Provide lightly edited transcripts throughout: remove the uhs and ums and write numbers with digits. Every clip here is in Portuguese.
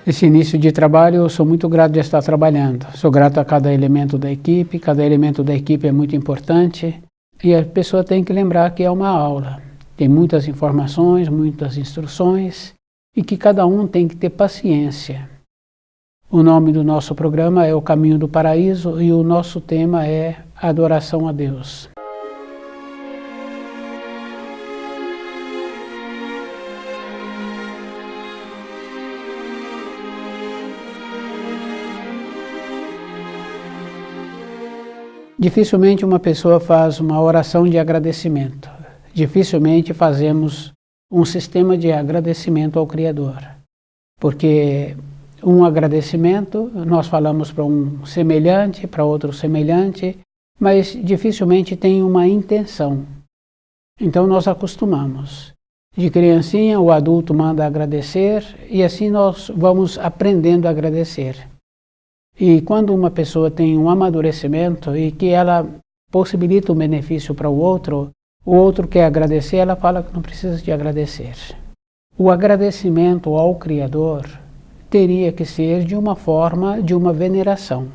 Esse início de trabalho, eu sou muito grato de estar trabalhando. Sou grato a cada elemento da equipe é muito importante e a pessoa tem que lembrar que é uma aula. Tem muitas informações, muitas instruções e que cada um tem que ter paciência. O nome do nosso programa é O Caminho do Paraíso e o nosso tema é Adoração a Deus. Dificilmente uma pessoa faz uma oração de agradecimento. Dificilmente fazemos um sistema de agradecimento ao Criador. Porque um agradecimento, nós falamos para um semelhante, para outro semelhante, mas dificilmente tem uma intenção. Então nós acostumamos. De criancinha, o adulto manda agradecer e assim nós vamos aprendendo a agradecer. E quando uma pessoa tem um amadurecimento e que ela possibilita um benefício para o outro quer agradecer, ela fala que não precisa de agradecer. O agradecimento ao Criador teria que ser de uma forma de uma veneração,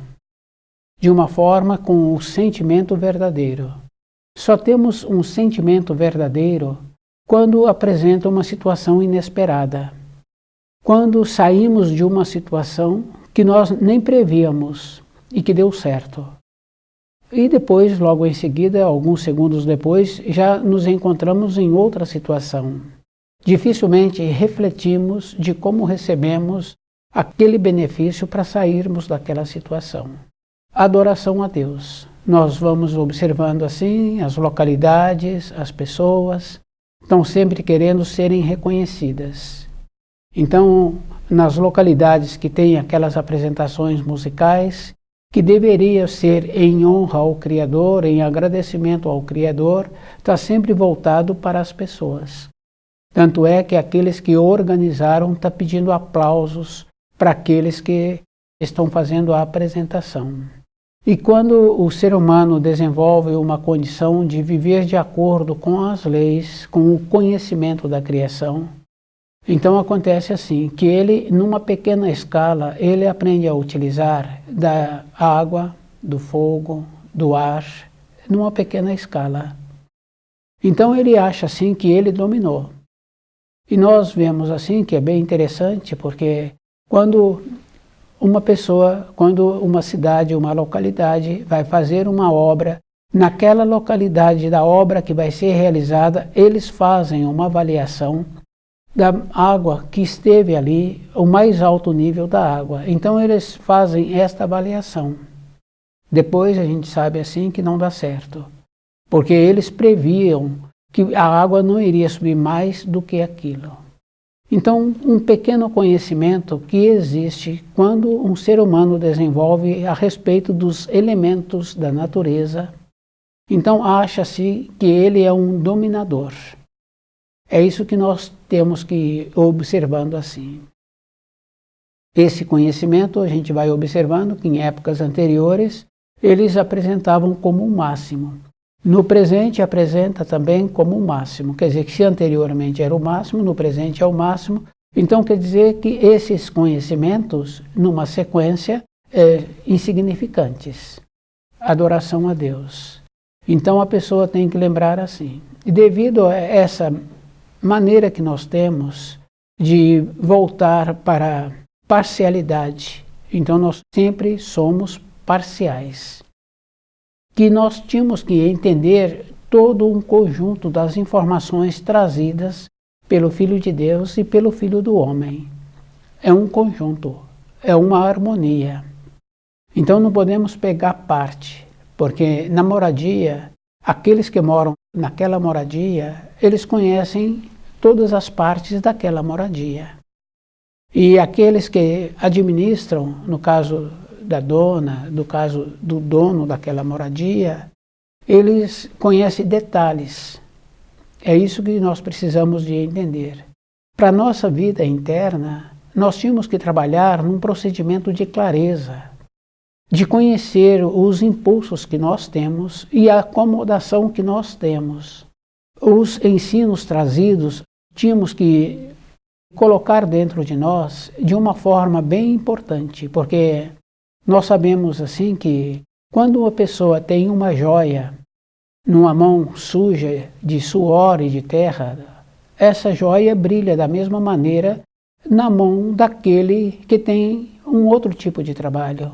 de uma forma com o sentimento verdadeiro. Só temos um sentimento verdadeiro quando apresenta uma situação inesperada, quando saímos de uma situação que nós nem prevíamos e que deu certo. E depois, logo em seguida, alguns segundos depois, já nos encontramos em outra situação. Dificilmente refletimos de como recebemos aquele benefício para sairmos daquela situação. Adoração a Deus. Nós vamos observando assim as localidades, as pessoas, estão sempre querendo serem reconhecidas. Então, nas localidades que têm aquelas apresentações musicais, que deveria ser em honra ao Criador, em agradecimento ao Criador, está sempre voltado para as pessoas. Tanto é que aqueles que organizaram estão pedindo aplausos para aqueles que estão fazendo a apresentação. E quando o ser humano desenvolve uma condição de viver de acordo com as leis, com o conhecimento da criação, então acontece assim, que ele, numa pequena escala, ele aprende a utilizar da água, do fogo, do ar, numa pequena escala. Então ele acha assim que ele dominou. E nós vemos assim que é bem interessante, porque quando uma pessoa, quando uma cidade, uma localidade vai fazer uma obra, naquela localidade da obra que vai ser realizada, eles fazem uma avaliação da água que esteve ali, o mais alto nível da água. Então eles fazem esta avaliação. Depois a gente sabe assim que não dá certo, porque eles previam que a água não iria subir mais do que aquilo. Então, um pequeno conhecimento que existe quando um ser humano desenvolve a respeito dos elementos da natureza, então acha-se que ele é um dominador. É isso que nós temos que ir observando assim. Esse conhecimento a gente vai observando que em épocas anteriores eles apresentavam como o máximo. No presente apresenta também como o máximo. Quer dizer que se anteriormente era o máximo, no presente é o máximo. Então quer dizer que esses conhecimentos, numa sequência, insignificantes. Adoração a Deus. Então a pessoa tem que lembrar assim. E devido a essa maneira que nós temos de voltar para a parcialidade. Então nós sempre somos parciais. Que nós tínhamos que entender todo um conjunto das informações trazidas pelo Filho de Deus e pelo Filho do Homem. É um conjunto, é uma harmonia. Então não podemos pegar parte, porque na moradia, aqueles que moram naquela moradia, eles conhecem todas as partes daquela moradia. E aqueles que administram, no caso da dona, no caso do dono daquela moradia, eles conhecem detalhes. É isso que nós precisamos de entender. Para a nossa vida interna, nós tínhamos que trabalhar num procedimento de clareza, de conhecer os impulsos que nós temos e a acomodação que nós temos. Os ensinos trazidos, tínhamos que colocar dentro de nós de uma forma bem importante, porque nós sabemos assim que quando uma pessoa tem uma joia numa mão suja de suor e de terra, essa joia brilha da mesma maneira na mão daquele que tem um outro tipo de trabalho.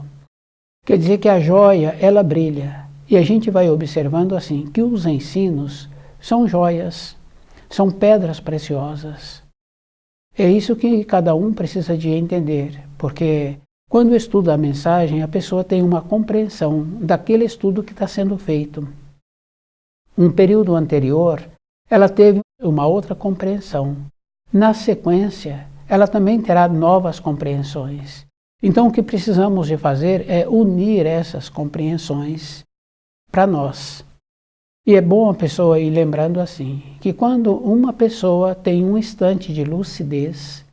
Quer dizer que a joia, ela brilha. E a gente vai observando assim, que os ensinos são joias, são pedras preciosas. É isso que cada um precisa de entender, porque quando estuda a mensagem, a pessoa tem uma compreensão daquele estudo que está sendo feito. Um período anterior, ela teve uma outra compreensão. Na sequência, ela também terá novas compreensões. Então, o que precisamos de fazer é unir essas compreensões para nós. E é bom a pessoa ir lembrando assim, que quando uma pessoa tem um instante de lucidez,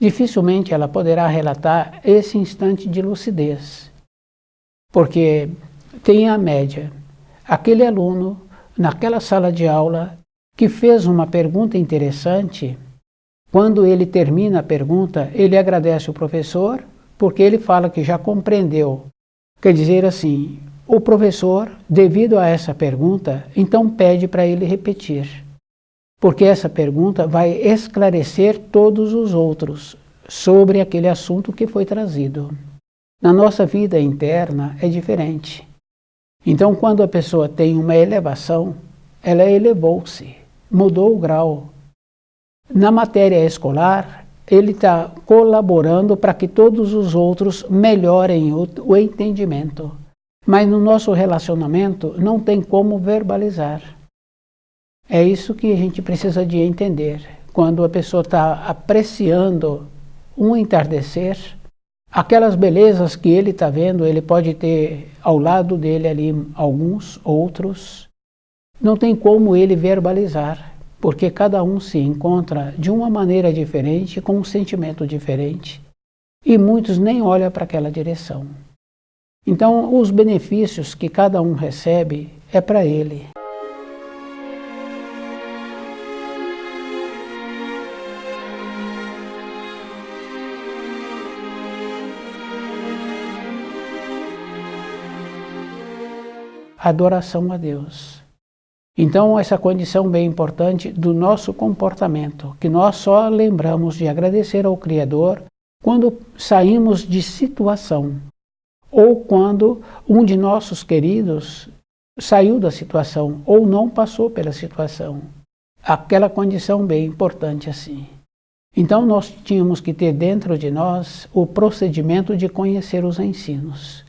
dificilmente ela poderá relatar esse instante de lucidez. Porque tem a média, aquele aluno naquela sala de aula que fez uma pergunta interessante, quando ele termina a pergunta, ele agradece o professor, porque ele fala que já compreendeu. Quer dizer assim, o professor, devido a essa pergunta, então pede para ele repetir, porque essa pergunta vai esclarecer todos os outros sobre aquele assunto que foi trazido. Na nossa vida interna é diferente. Então, quando a pessoa tem uma elevação, ela elevou-se, mudou o grau. Na matéria escolar, ele está colaborando para que todos os outros melhorem o entendimento. Mas no nosso relacionamento não tem como verbalizar. É isso que a gente precisa de entender. Quando a pessoa está apreciando um entardecer, aquelas belezas que ele está vendo, ele pode ter ao lado dele ali alguns outros. Não tem como ele verbalizar, porque cada um se encontra de uma maneira diferente, com um sentimento diferente, e muitos nem olham para aquela direção. Então, os benefícios que cada um recebe é para ele. Adoração a Deus. Então, essa condição bem importante do nosso comportamento, que nós só lembramos de agradecer ao Criador quando saímos de situação, ou quando um de nossos queridos saiu da situação, ou não passou pela situação. Aquela condição bem importante assim. Então, nós tínhamos que ter dentro de nós o procedimento de conhecer os ensinos.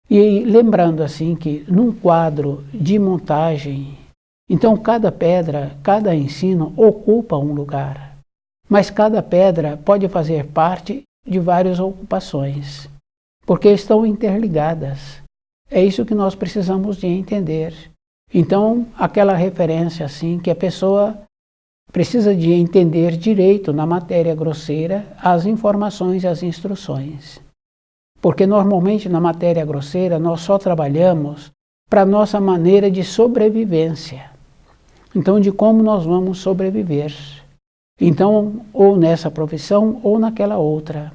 E lembrando assim que num quadro de montagem, então cada pedra, cada ensino ocupa um lugar, mas cada pedra pode fazer parte de várias ocupações, porque estão interligadas. É isso que nós precisamos de entender. Então, aquela referência assim que a pessoa precisa de entender direito na matéria grosseira as informações e as instruções. Porque normalmente na matéria grosseira nós só trabalhamos para a nossa maneira de sobrevivência. Então, de como nós vamos sobreviver. Então, ou nessa profissão ou naquela outra.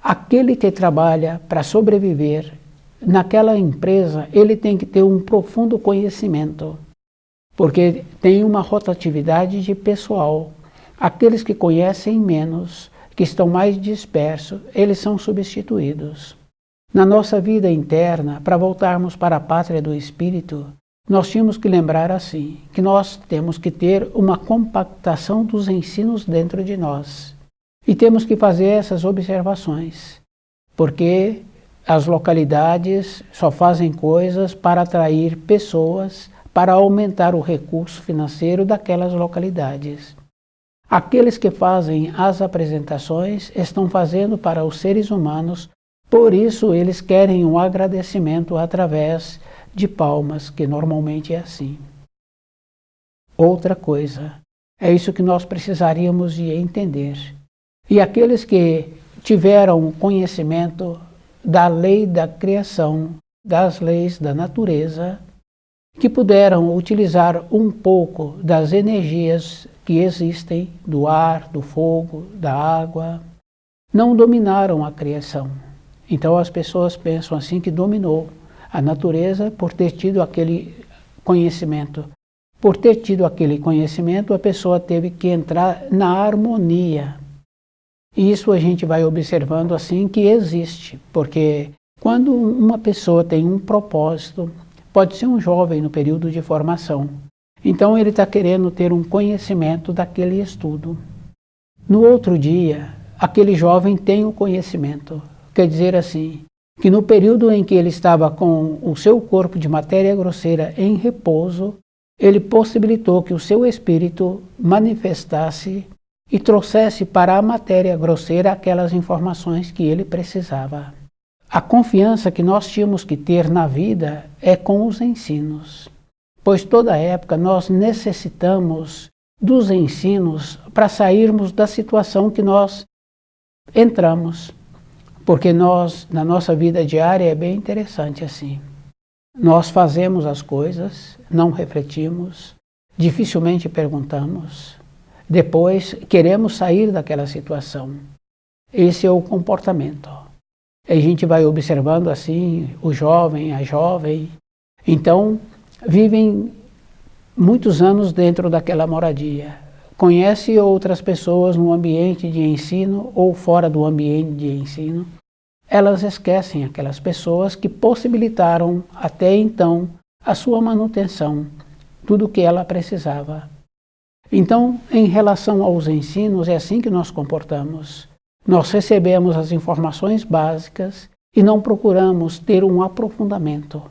Aquele que trabalha para sobreviver naquela empresa, ele tem que ter um profundo conhecimento. Porque tem uma rotatividade de pessoal. Aqueles que conhecem menos, que estão mais dispersos, eles são substituídos. Na nossa vida interna, para voltarmos para a pátria do Espírito, nós tínhamos que lembrar assim, que nós temos que ter uma compactação dos ensinos dentro de nós. E temos que fazer essas observações, porque as localidades só fazem coisas para atrair pessoas, para aumentar o recurso financeiro daquelas localidades. Aqueles que fazem as apresentações estão fazendo para os seres humanos, por isso eles querem um agradecimento através de palmas, que normalmente é assim. Outra coisa, é isso que nós precisaríamos de entender. E aqueles que tiveram conhecimento da lei da criação, das leis da natureza, que puderam utilizar um pouco das energias que existem, do ar, do fogo, da água, não dominaram a criação. Então as pessoas pensam assim que dominou a natureza por ter tido aquele conhecimento. Por ter tido aquele conhecimento, a pessoa teve que entrar na harmonia. E isso a gente vai observando assim que existe, porque quando uma pessoa tem um propósito, pode ser um jovem no período de formação, então ele está querendo ter um conhecimento daquele estudo. No outro dia, aquele jovem tem o conhecimento, quer dizer assim, que no período em que ele estava com o seu corpo de matéria grosseira em repouso, ele possibilitou que o seu espírito manifestasse e trouxesse para a matéria grosseira aquelas informações que ele precisava. A confiança que nós tínhamos que ter na vida é com os ensinos, pois toda época nós necessitamos dos ensinos para sairmos da situação que nós entramos, porque nós, na nossa vida diária, é bem interessante assim. Nós fazemos as coisas, não refletimos, dificilmente perguntamos, depois queremos sair daquela situação. Esse é o comportamento. A gente vai observando assim o jovem, a jovem, então vivem muitos anos dentro daquela moradia, conhece outras pessoas no ambiente de ensino ou fora do ambiente de ensino, elas esquecem aquelas pessoas que possibilitaram até então a sua manutenção, tudo o que ela precisava. Então, em relação aos ensinos, é assim que nós comportamos. Nós recebemos as informações básicas e não procuramos ter um aprofundamento.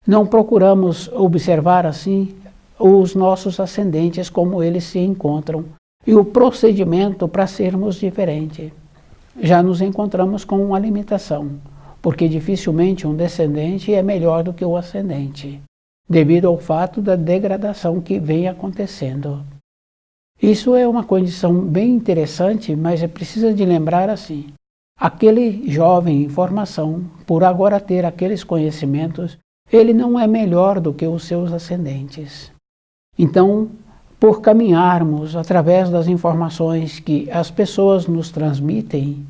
Não procuramos observar assim os nossos ascendentes, como eles se encontram, e o procedimento para sermos diferentes. Já nos encontramos com uma limitação, porque dificilmente um descendente é melhor do que o ascendente, devido ao fato da degradação que vem acontecendo. Isso é uma condição bem interessante, mas é preciso de lembrar assim, aquele jovem em formação, por agora ter aqueles conhecimentos, ele não é melhor do que os seus ascendentes. Então, por caminharmos através das informações que as pessoas nos transmitem,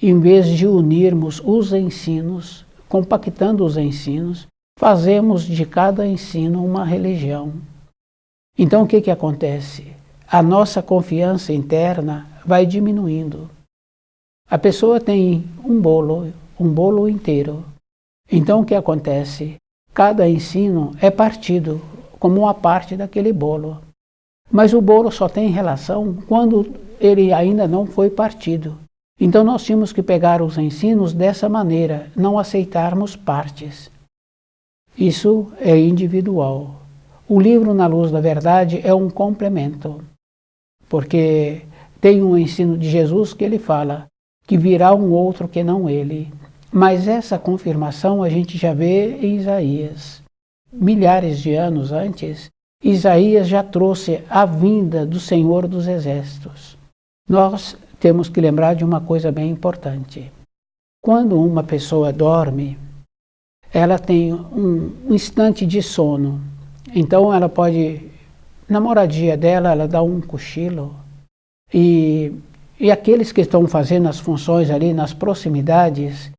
em vez de unirmos os ensinos, compactando os ensinos, fazemos de cada ensino uma religião. Então o que acontece? A nossa confiança interna vai diminuindo. A pessoa tem um bolo inteiro. Então o que acontece? Cada ensino é partido como uma parte daquele bolo. Mas o bolo só tem relação quando ele ainda não foi partido. Então nós tínhamos que pegar os ensinos dessa maneira, não aceitarmos partes. Isso é individual. O livro Na Luz da Verdade é um complemento, porque tem um ensino de Jesus que ele fala que virá um outro que não ele. Mas essa confirmação a gente já vê em Isaías. Milhares de anos antes, Isaías já trouxe a vinda do Senhor dos Exércitos. Nós temos que lembrar de uma coisa bem importante. Quando uma pessoa dorme, ela tem um instante de sono. Então ela pode, na moradia dela, ela dá um cochilo. E aqueles que estão fazendo as funções ali nas proximidades,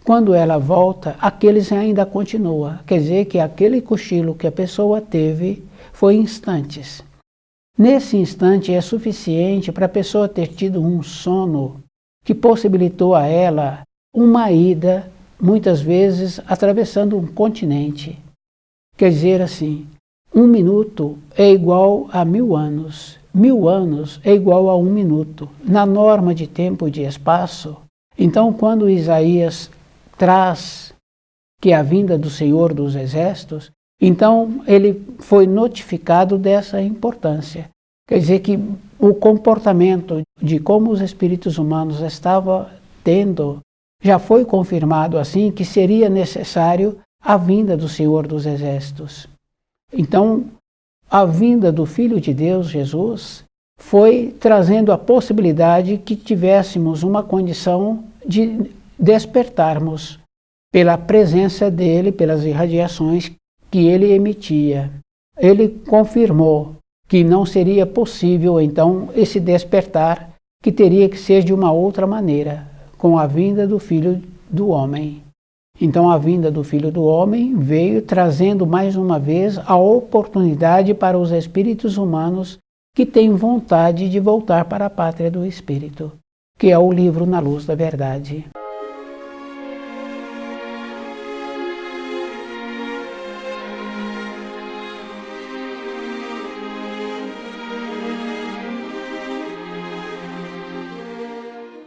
quando ela volta, aqueles ainda continuam. Quer dizer que aquele cochilo que a pessoa teve foi instantes. Nesse instante é suficiente para a pessoa ter tido um sono que possibilitou a ela uma ida, muitas vezes atravessando um continente. Quer dizer assim, 1 minuto é igual a 1000 anos. 1000 anos é igual a 1 minuto. Na norma de tempo e de espaço, então quando Isaías traz que é a vinda do Senhor dos Exércitos, então ele foi notificado dessa importância. Quer dizer que o comportamento de como os espíritos humanos estavam tendo, já foi confirmado assim que seria necessário a vinda do Senhor dos Exércitos. Então, a vinda do Filho de Deus, Jesus, foi trazendo a possibilidade que tivéssemos uma condição de despertarmos pela presença dele, pelas irradiações que ele emitia. Ele confirmou que não seria possível, então, esse despertar, que teria que ser de uma outra maneira, com a vinda do Filho do Homem. Então, a vinda do Filho do Homem veio trazendo mais uma vez a oportunidade para os espíritos humanos que têm vontade de voltar para a pátria do Espírito, que é o livro Na Luz da Verdade.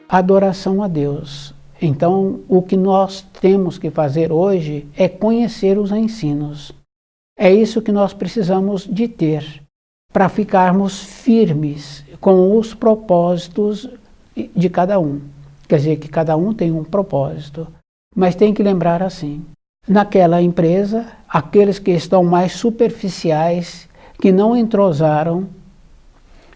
Adoração a Deus. Então, o que nós temos que fazer hoje é conhecer os ensinos. É isso que nós precisamos de ter, para ficarmos firmes com os propósitos de cada um. Quer dizer que cada um tem um propósito, mas tem que lembrar assim, naquela empresa, aqueles que estão mais superficiais, que não entrosaram,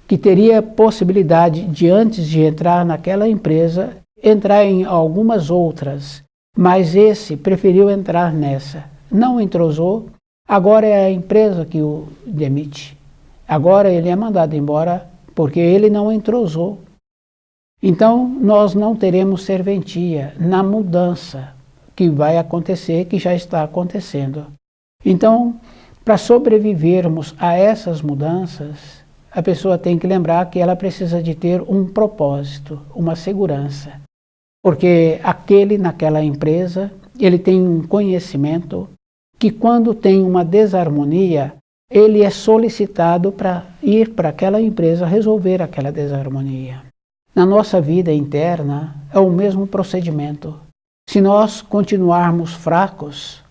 que teria possibilidade de, antes de entrar naquela empresa, entrar em algumas outras, mas esse preferiu entrar nessa. Não entrosou, agora é a empresa que o demite. Agora ele é mandado embora porque ele não entrosou. Então nós não teremos serventia na mudança que vai acontecer, que já está acontecendo. Então, para sobrevivermos a essas mudanças, a pessoa tem que lembrar que ela precisa de ter um propósito, uma segurança. Porque aquele naquela empresa, ele tem um conhecimento que quando tem uma desarmonia, ele é solicitado para ir para aquela empresa resolver aquela desarmonia. Na nossa vida interna é o mesmo procedimento. Se nós continuarmos fracos,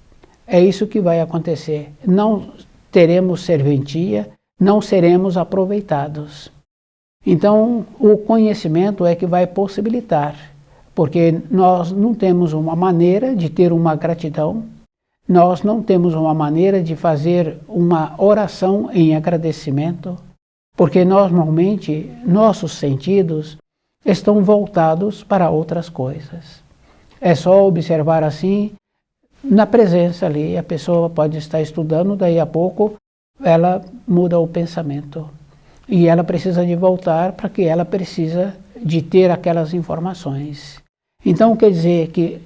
é isso que vai acontecer. Não teremos serventia, não seremos aproveitados. Então, o conhecimento é que vai possibilitar, porque nós não temos uma maneira de ter uma gratidão, nós não temos uma maneira de fazer uma oração em agradecimento, porque normalmente nossos sentidos estão voltados para outras coisas. É só observar assim, na presença ali, a pessoa pode estar estudando, daí a pouco ela muda o pensamento. E ela precisa de voltar para que ela precisa de ter aquelas informações. Então quer dizer que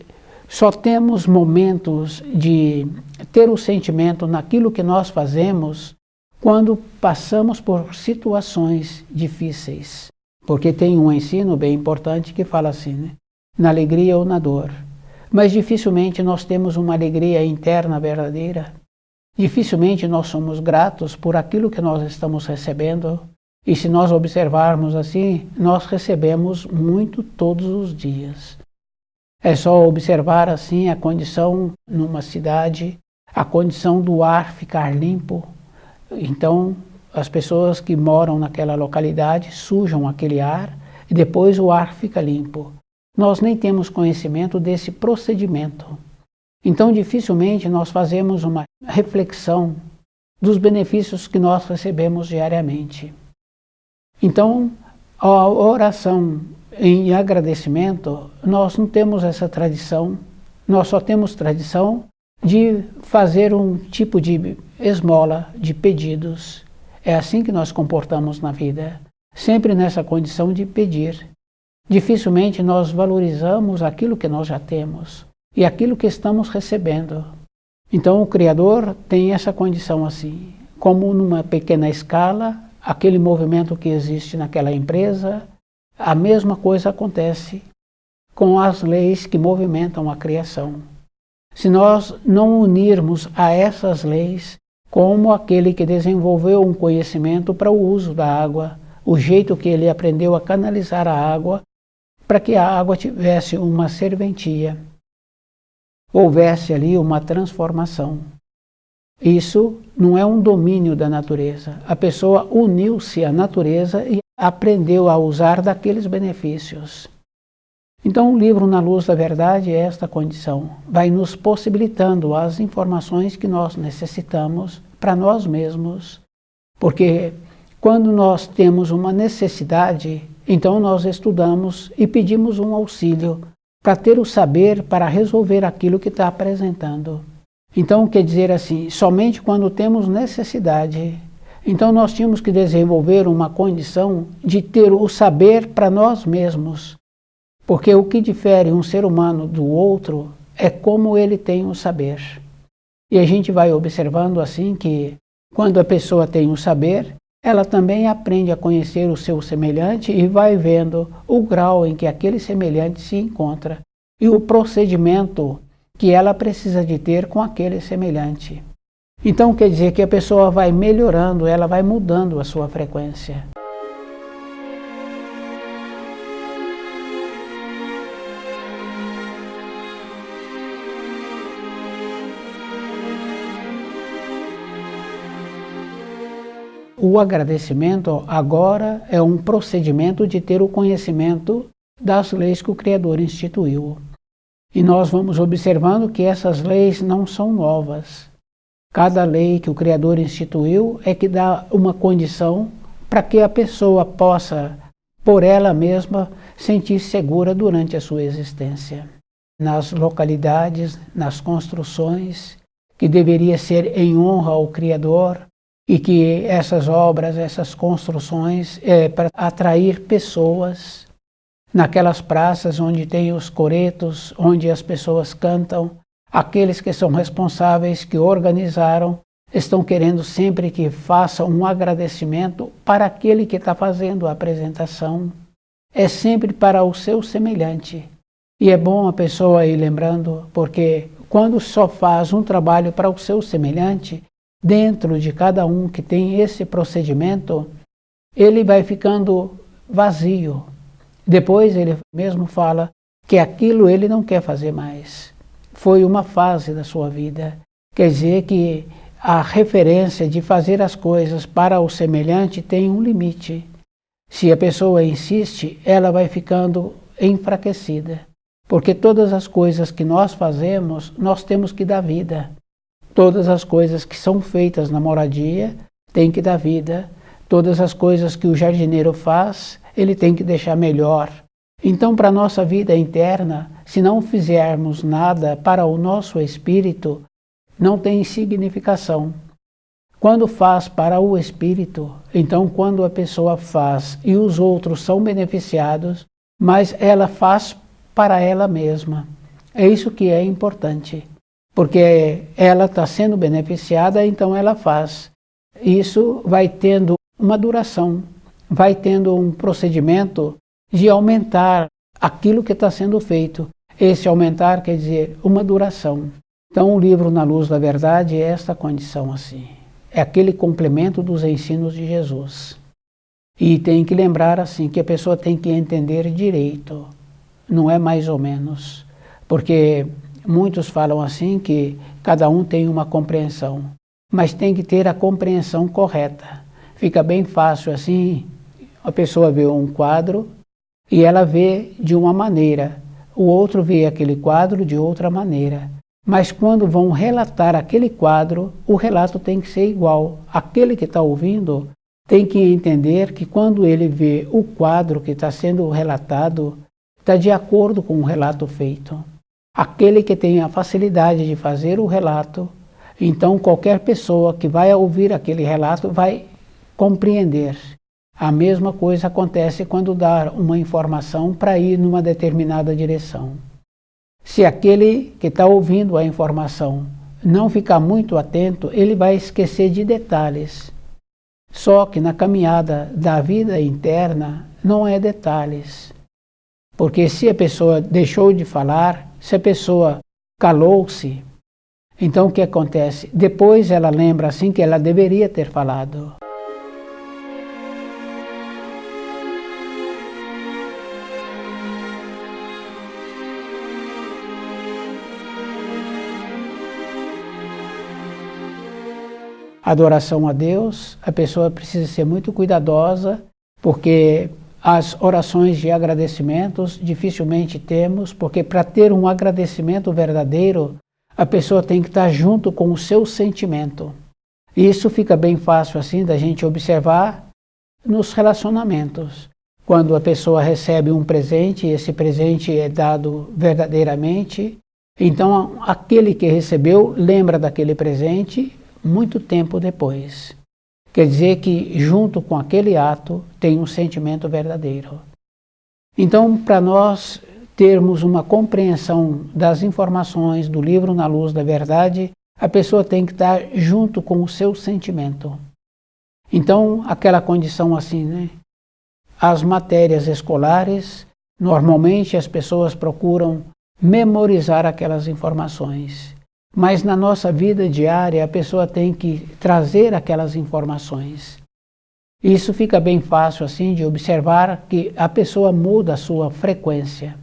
só temos momentos de ter o sentimento naquilo que nós fazemos quando passamos por situações difíceis. Porque tem um ensino bem importante que fala assim, né? Na alegria ou na dor. Mas dificilmente nós temos uma alegria interna verdadeira. Dificilmente nós somos gratos por aquilo que nós estamos recebendo. E se nós observarmos assim, nós recebemos muito todos os dias. É só observar assim a condição numa cidade, a condição do ar ficar limpo. Então, as pessoas que moram naquela localidade sujam aquele ar e depois o ar fica limpo. Nós nem temos conhecimento desse procedimento. Então, dificilmente nós fazemos uma reflexão dos benefícios que nós recebemos diariamente. Então, a oração em agradecimento, nós não temos essa tradição, nós só temos tradição de fazer um tipo de esmola, de pedidos. É assim que nós comportamos na vida, sempre nessa condição de pedir. Dificilmente nós valorizamos aquilo que nós já temos e aquilo que estamos recebendo. Então o Criador tem essa condição assim, como numa pequena escala, aquele movimento que existe naquela empresa, a mesma coisa acontece com as leis que movimentam a criação. Se nós não unirmos a essas leis, como aquele que desenvolveu um conhecimento para o uso da água, o jeito que ele aprendeu a canalizar a água, para que a água tivesse uma serventia, houvesse ali uma transformação. Isso não é um domínio da natureza. A pessoa uniu-se à natureza e aprendeu a usar daqueles benefícios. Então o livro Na Luz da Verdade é esta condição. Vai nos possibilitando as informações que nós necessitamos para nós mesmos. Porque quando nós temos uma necessidade, então nós estudamos e pedimos um auxílio para ter o saber para resolver aquilo que está apresentando. Então quer dizer assim, somente quando temos necessidade, Então nós tínhamos que desenvolver uma condição de ter o saber para nós mesmos. Porque o que difere um ser humano do outro é como ele tem o saber. E a gente vai observando assim que quando a pessoa tem o saber, ela também aprende a conhecer o seu semelhante e vai vendo o grau em que aquele semelhante se encontra e o procedimento que ela precisa de ter com aquele semelhante. Então quer dizer que a pessoa vai melhorando, ela vai mudando a sua frequência. O agradecimento agora é um procedimento de ter o conhecimento das leis que o Criador instituiu. E nós vamos observando que essas leis não são novas. Cada lei que o Criador instituiu é que dá uma condição para que a pessoa possa, por ela mesma, sentir-se segura durante a sua existência. Nas localidades, nas construções, que deveria ser em honra ao Criador, e que essas obras, essas construções, para atrair pessoas naquelas praças onde tem os coretos, onde as pessoas cantam, aqueles que são responsáveis, que organizaram, estão querendo sempre que faça um agradecimento para aquele que está fazendo a apresentação. É sempre para o seu semelhante. E é bom a pessoa ir lembrando, porque quando só faz um trabalho para o seu semelhante, dentro de cada um que tem esse procedimento, ele vai ficando vazio. Depois ele mesmo fala que aquilo ele não quer fazer mais. Foi uma fase da sua vida. Quer dizer que a referência de fazer as coisas para o semelhante tem um limite. Se a pessoa insiste, ela vai ficando enfraquecida. Porque todas as coisas que nós fazemos, nós temos que dar vida. Todas as coisas que são feitas na moradia, tem que dar vida. Todas as coisas que o jardineiro faz, ele tem que deixar melhor. Então, para a nossa vida interna, se não fizermos nada para o nosso espírito, não tem significação. Quando faz para o espírito, então quando a pessoa faz e os outros são beneficiados, mas ela faz para ela mesma. É isso que é importante. Porque ela está sendo beneficiada, então ela faz. Isso vai tendo uma duração, vai tendo um procedimento de aumentar aquilo que está sendo feito. Esse aumentar quer dizer uma duração. Então o livro Na Luz da Verdade é esta condição assim. É aquele complemento dos ensinos de Jesus. E tem que lembrar assim que a pessoa tem que entender direito, não é mais ou menos. Porque muitos falam assim que cada um tem uma compreensão, mas tem que ter a compreensão correta. Fica bem fácil assim, a pessoa vê um quadro e ela vê de uma maneira, o outro vê aquele quadro de outra maneira. Mas quando vão relatar aquele quadro, o relato tem que ser igual. Aquele que está ouvindo tem que entender que quando ele vê o quadro que está sendo relatado, está de acordo com o relato feito. Aquele que tem a facilidade de fazer o relato, então qualquer pessoa que vai ouvir aquele relato vai compreender. A mesma coisa acontece quando dá uma informação para ir numa determinada direção. Se aquele que está ouvindo a informação não ficar muito atento, ele vai esquecer de detalhes. Só que na caminhada da vida interna não é detalhes. Porque se a pessoa deixou de falar, se a pessoa calou-se, então o que acontece? Depois ela lembra assim que ela deveria ter falado. Adoração a Deus, a pessoa precisa ser muito cuidadosa, porque as orações de agradecimentos dificilmente temos, porque para ter um agradecimento verdadeiro, a pessoa tem que estar junto com o seu sentimento. E isso fica bem fácil assim da gente observar nos relacionamentos. Quando a pessoa recebe um presente, esse presente é dado verdadeiramente, então aquele que recebeu lembra daquele presente muito tempo depois. quer dizer que junto com aquele ato tem um sentimento verdadeiro. Então, para nós termos uma compreensão das informações do livro Na Luz da Verdade, a pessoa tem que estar junto com o seu sentimento. Então, aquela condição assim, né? As matérias escolares, normalmente as pessoas procuram memorizar aquelas informações. Mas na nossa vida diária, a pessoa tem que trazer aquelas informações. Isso fica bem fácil assim de observar que a pessoa muda a sua frequência.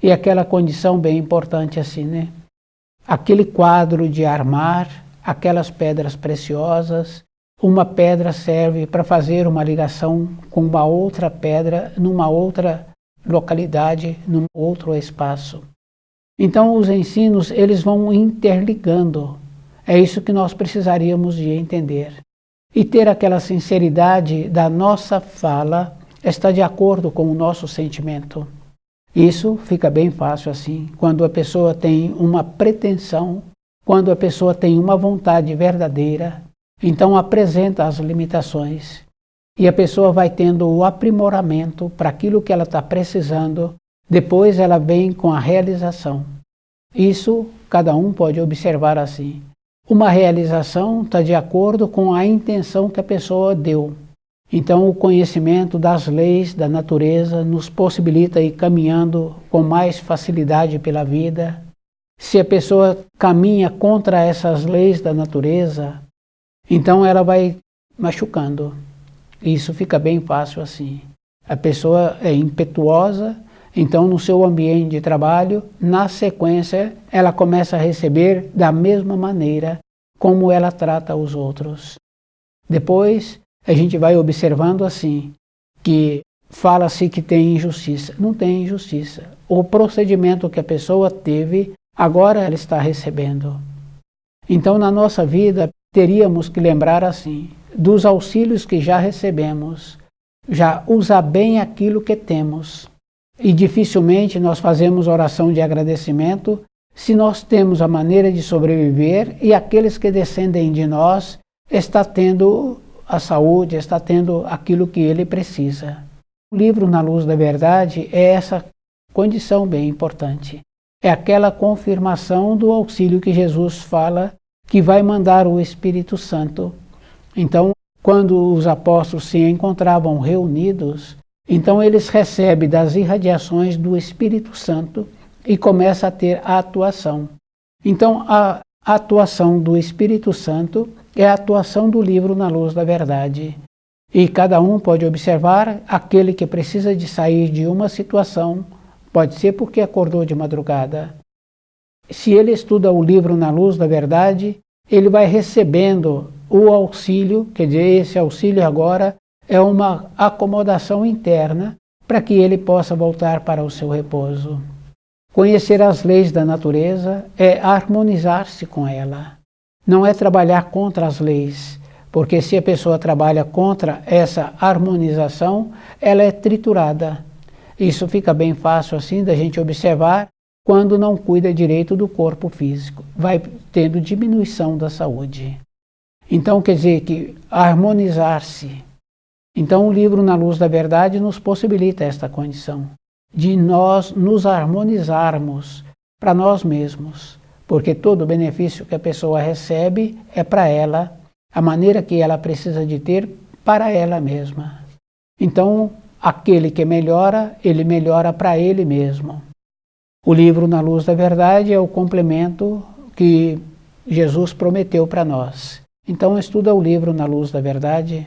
E aquela condição bem importante assim, né? Aquele quadro de armar, aquelas pedras preciosas, uma pedra serve para fazer uma ligação com uma outra pedra numa outra localidade, num outro espaço. Então os ensinos, eles vão interligando. É isso que nós precisaríamos de entender. E ter aquela sinceridade da nossa fala está de acordo com o nosso sentimento. Isso fica bem fácil assim, quando a pessoa tem uma pretensão, quando a pessoa tem uma vontade verdadeira, então apresenta as limitações. E a pessoa vai tendo o aprimoramento para aquilo que ela está precisando, depois ela vem com a realização. Isso cada um pode observar assim. Uma realização está de acordo com a intenção que a pessoa deu. Então o conhecimento das leis da natureza nos possibilita ir caminhando com mais facilidade pela vida. Se a pessoa caminha contra essas leis da natureza, então ela vai machucando. Isso fica bem fácil assim. A pessoa é impetuosa, então no seu ambiente de trabalho, na sequência, ela começa a receber da mesma maneira como ela trata os outros. Depois, a gente vai observando assim, que fala-se que tem injustiça. Não tem injustiça. O procedimento que a pessoa teve, agora ela está recebendo. Então, na nossa vida, teríamos que lembrar assim, dos auxílios que já recebemos, já usar bem aquilo que temos. E dificilmente nós fazemos oração de agradecimento se nós temos a maneira de sobreviver e aqueles que descendem de nós está tendo a saúde, está tendo aquilo que ele precisa. O livro Na Luz da Verdade é essa condição bem importante. É aquela confirmação do auxílio que Jesus fala que vai mandar o Espírito Santo. Então, quando os apóstolos se encontravam reunidos, então eles recebem das irradiações do Espírito Santo e começam a ter a atuação. Então, a atuação do Espírito Santo é a atuação do livro Na Luz da Verdade. E cada um pode observar aquele que precisa de sair de uma situação, pode ser porque acordou de madrugada. Se ele estuda o livro Na Luz da Verdade, ele vai recebendo o auxílio, quer dizer, esse auxílio agora é uma acomodação interna para que ele possa voltar para o seu repouso. Conhecer as leis da natureza é harmonizar-se com ela. Não é trabalhar contra as leis, porque se a pessoa trabalha contra essa harmonização, ela é triturada. Isso fica bem fácil assim da gente observar quando não cuida direito do corpo físico. Vai tendo diminuição da saúde. Então quer dizer que harmonizar-se. Então o livro Na Luz da Verdade nos possibilita esta condição de nós nos harmonizarmos para nós mesmos, porque todo o benefício que a pessoa recebe é para ela, a maneira que ela precisa de ter para ela mesma. Então, aquele que melhora, ele melhora para ele mesmo. O livro Na Luz da Verdade é o complemento que Jesus prometeu para nós. Então, estuda o livro Na Luz da Verdade.